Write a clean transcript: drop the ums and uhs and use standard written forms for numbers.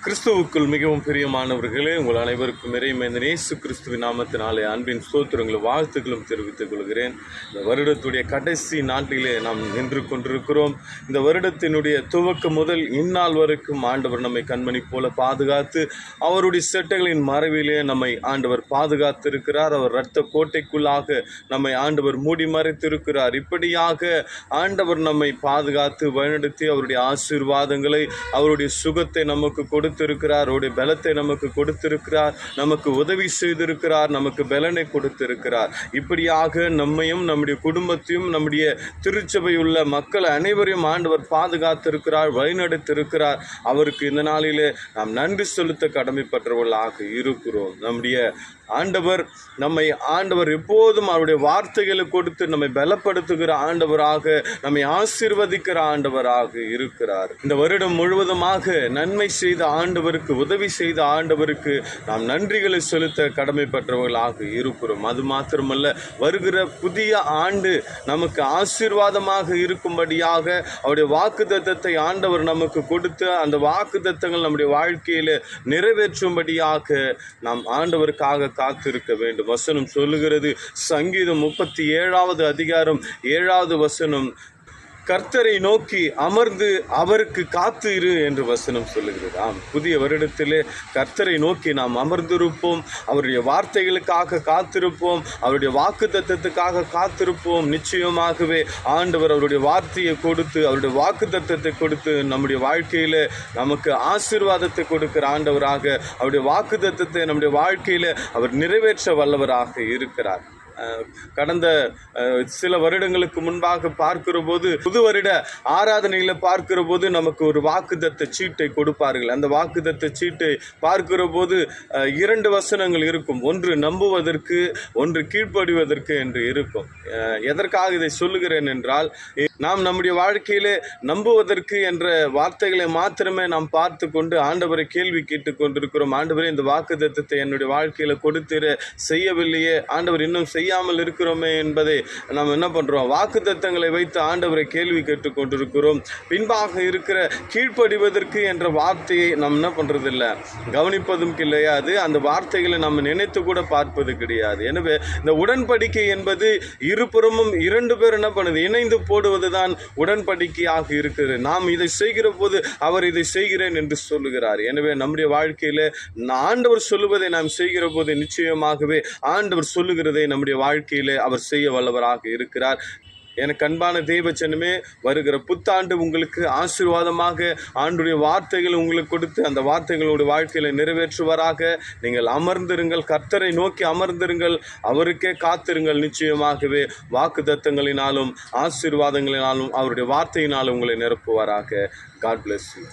கிறிஸ்துவுக்குள் மிகவும் பிரியமானவர்களே, உங்கள் அனைவருக்கும் இறைமைந்தன் இயேசு கிறிஸ்துவின் நாமத்தினாலே அன்பின் ஸ்தோத்திரங்களும் வாழ்த்துக்களும் தெரிவித்துக் கொள்கிறேன். இந்த வருடத்துடைய கடைசி நாட்டிலே நாம் நின்று கொண்டிருக்கிறோம். இந்த வருடத்தினுடைய துவக்கம் முதல் இந்நாள் வரைக்கும் ஆண்டவர் நம்மை கண்மணி போல பாதுகாத்து அவருடைய செட்டைகளின் மறைவிலே நம்மை ஆண்டவர் பாதுகாத்திருக்கிறார். அவர் இரத்த கோட்டைக்குள்ளாக நம்மை ஆண்டவர் மூடி மறைத்திருக்கிறார். இப்படியாக ஆண்டவர் நம்மை பாதுகாத்து வழிநடத்தி அவருடைய ஆசீர்வாதங்களை, அவருடைய சுகத்தை நமக்கு கொடுத்திருக்கிறார். அவருடைய பலத்தை நமக்கு கொடுத்திருக்கிறார். நமக்கு உதவி செய்திருக்கிறார். நமக்கு பலனை கொடுத்திருக்கிறார். இப்படியாக நம்மையும் நம்முடைய குடும்பத்தையும் நம்முடைய திருச்சபையுள்ள மக்கள் அனைவரையும் ஆண்டவர் பாதுகாத்திருக்கிறார், வழிநடத்திருக்கிறார். அவருக்கு இந்த நாளிலே நாம் நன்றி செலுத்த கடமைப்பட்டவர்களாக இருக்கிறோம். நம்முடைய ஆண்டவர் எப்போதும் அவருடைய வார்த்தைகளை கொடுத்து நம்மை பலப்படுத்துகிற ஆண்டவராக, நம்மை ஆசீர்வதிக்கிற ஆண்டவராக இருக்கிறார். இந்த வருடம் முழுவதுமாக நன்மை செய்த ஆண்டவருக்கு, உதவி செய்த ஆண்டவருக்கு நாம் நன்றிகளை செலுத்த கடமைப்பட்டவர்களாக இருக்கிறோம். அது மாத்திரமல்ல, வருகிற புதிய ஆண்டு நமக்கு ஆசீர்வாதமாக இருக்கும்படியாக அவருடைய வாக்குத்தத்தத்தை ஆண்டவர் நமக்கு கொடுத்து அந்த வாக்குத்தத்தங்கள் நம்முடைய வாழ்க்கையில் நிறைவேற்றும்படியாக நாம் ஆண்டவருக்காக காத்திருக்க வேண்டும். வசனம் சொல்லுகிறது, சங்கீதம் 37வது அதிகாரம் 7வது வசனம், கர்த்தரை நோக்கி அமர்ந்து அவருக்கு காத்து இரு என்று வசனம் சொல்லுகிறது. புதிய வருடத்திலே கர்த்தரை நோக்கி நாம் அமர்ந்திருப்போம், அவருடைய வார்த்தைகளுக்காக காத்திருப்போம், அவருடைய வாக்கு தத்தத்துக்காக காத்திருப்போம். நிச்சயமாகவே ஆண்டவர் அவருடைய வார்த்தையை கொடுத்து, அவருடைய வாக்கு தத்தத்தை கொடுத்து நம்முடைய வாழ்க்கையில் நமக்கு ஆசீர்வாதத்தை கொடுக்கிற ஆண்டவராக, அவருடைய வாக்கு தத்தத்தை நம்முடைய வாழ்க்கையில் அவர் நிறைவேற்ற வல்லவராக இருக்கிறார். கடந்த சில வருடங்களுக்கு முன்பாக பார்க்கிற போது, புது வருட ஆராதனையில் பார்க்கிற போது நமக்கு ஒரு வாக்குத்தத்த சீட்டை கொடுப்பார்கள். அந்த வாக்குத்தத்த சீட்டை பார்க்கிற போது 2 வசனங்கள் இருக்கும். ஒன்று நம்புவதற்கு, ஒன்று கீழ்ப்படிவதற்கு என்று இருக்கும். எதற்காக இதை சொல்லுகிறேன் என்றால், நாம் நம்முடைய வாழ்க்கையிலே நம்புவதற்கு என்ற வார்த்தைகளை மாத்திரமே நாம் பார்த்து கொண்டு ஆண்டவரை கேள்வி கேட்டு கொண்டிருக்கிறோம். ஆண்டவரே, இந்த வாக்குத்தத்தத்தை என்னுடைய வாழ்க்கையில் கொடுத்திர செய்யவில்லையே, ஆண்டவர் இன்னும் செய்யாமல் இருக்கிறோமே என்பதை நாம் என்ன பண்ணுறோம், வாக்குத்தத்தங்களை வைத்து ஆண்டவரை கேள்வி கேட்டு கொண்டிருக்கிறோம். பின்பாக இருக்கிற கீழ்ப்படிவதற்கு என்ற வார்த்தையை நாம் என்ன பண்ணுறதில்லை, கவனிப்பதும் கிடையாது. அந்த வார்த்தைகளை நம்ம நினைத்து கூட பார்ப்பது கிடையாது. எனவே இந்த உடன்படிக்கை என்பது இருபுறமும் 2 பேர் என்ன பண்ணுது, இணைந்து போடுவது தான் உடன்படிக்கையாக இருக்கிறது. நாம் இதை செய்கிற போது அவர் இதை செய்கிறேன் என்று சொல்லுகிறார். எனவே நம்முடைய வாழ்க்கையில ஆண்டவர் சொல்லுவதை நாம் செய்கிற போது நிச்சயமாகவே ஆண்டவர் சொல்லுகிறதை நம்முடைய வாழ்க்கையிலே அவர் செய்ய வல்லவராக இருக்கிறார். எனக்கு அன்பான தேவச்சனமே, வருகிற புத்தாண்டு உங்களுக்கு ஆசீர்வாதமாக ஆண்டுடைய வார்த்தைகள் உங்களுக்கு கொடுத்து அந்த வார்த்தைகளோட வாழ்க்கையில் நிறைவேற்றுவராக. நீங்கள் அமர்ந்திருங்கள், கர்த்தரை நோக்கி அமர்ந்திருங்கள், அவருக்கே காத்திருங்கள். நிச்சயமாகவே வாக்குத்தத்தங்களினாலும் ஆசீர்வாதங்களினாலும் அவருடைய வார்த்தையினாலும் உங்களை நிரப்புவாராக. God bless you.